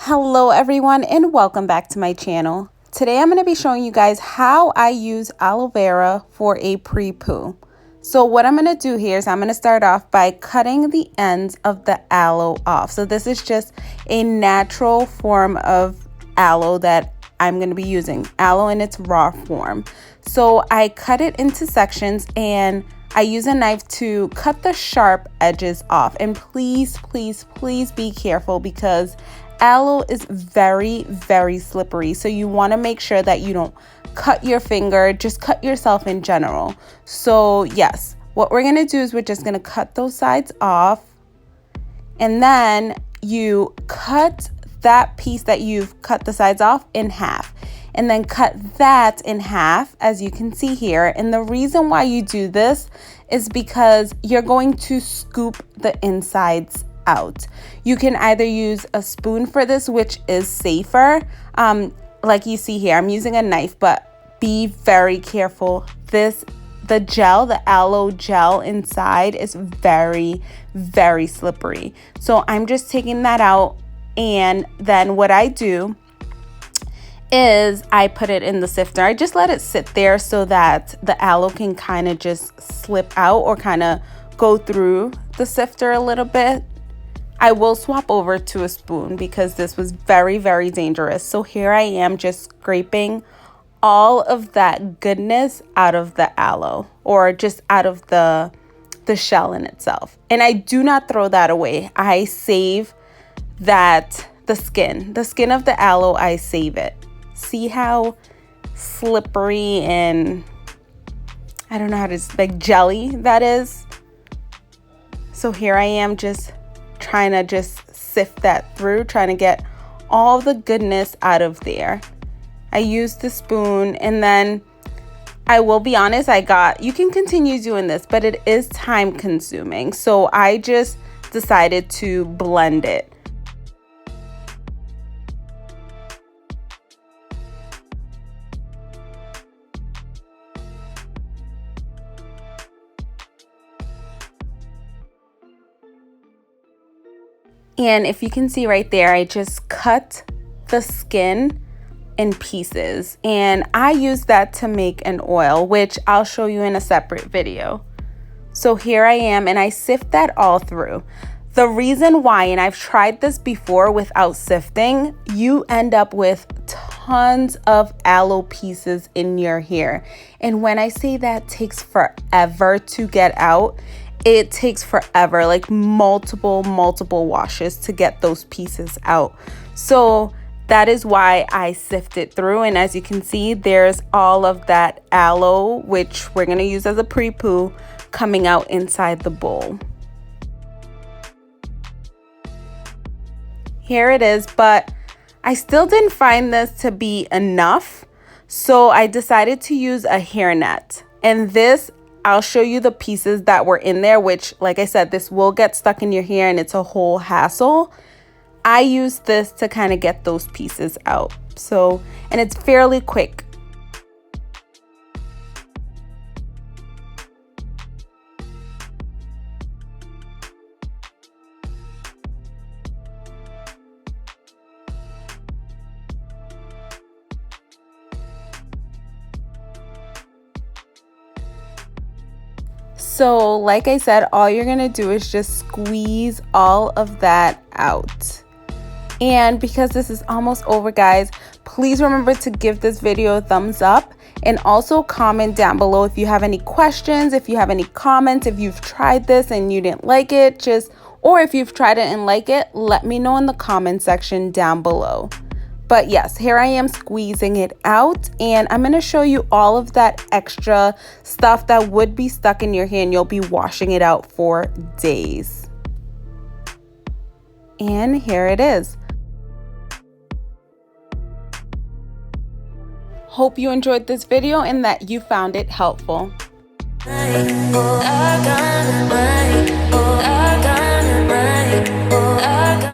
Hello everyone and welcome back to my channel. Today I'm going to be showing you guys how I use aloe vera for a pre-poo. So what I'm going to do here is I'm going to start off by cutting the ends of the aloe off. So this is just a natural form of aloe that I'm going to be using, aloe in its raw form. So I cut it into sections and I use a knife to cut the sharp edges off. And please be careful because aloe is very slippery, so you want to make sure that you don't cut your finger, just cut yourself in general. So yes, what we're going to do is we're just going to cut those sides off, and then you cut that piece that you've cut the sides off in half, and then cut that in half, as you can see here. And the reason why you do this is because you're going to scoop the insides out. You can either use a spoon for this, which is safer. Like you see here, I'm using a knife, but be very careful. The gel, the aloe gel inside is very slippery. So I'm just taking that out, and then what I do is I put it in the sifter. I just let it sit there so that the aloe can kind of just slip out or kind of go through the sifter a little bit. I will swap over to a spoon because this was very dangerous. So here I am just scraping all of that goodness out of the aloe, or just out of the shell in itself. And I do not throw that away. I save that, the skin of the aloe, I save it. See how slippery and I don't know how to, like, jelly that is. So here I am just trying to just sift that through, trying to get all the goodness out of there. I used the spoon, and then I will be honest, you can continue doing this, but it is time consuming. So I just decided to blend it. And if you can see right there, I just cut the skin in pieces, and I use that to make an oil, which I'll show you in a separate video. So here I am, and I sift that all through. The reason why, and I've tried this before without sifting, you end up with tons of aloe pieces in your hair. And when I say that takes forever to get out, it takes forever, like multiple washes to get those pieces out. So that is why I sift it through. And as you can see, there's all of that aloe, which we're going to use as a pre-poo, coming out inside the bowl. Here it is, but I still didn't find this to be enough. So I decided to use a hairnet. And this, I'll show you the pieces that were in there, which, like I said, this will get stuck in your hair and it's a whole hassle. I use this to kind of get those pieces out. So, and it's fairly quick. So like I said, all you're gonna do is just squeeze all of that out. And because this is almost over, guys, please remember to give this video a thumbs up, and also comment down below if you have any questions, if you have any comments, if you've tried this and you didn't like it, or if you've tried it and like it, let me know in the comment section down below. But yes, here I am squeezing it out, and I'm going to show you all of that extra stuff that would be stuck in your hair, and you'll be washing it out for days. And here it is. Hope you enjoyed this video and that you found it helpful.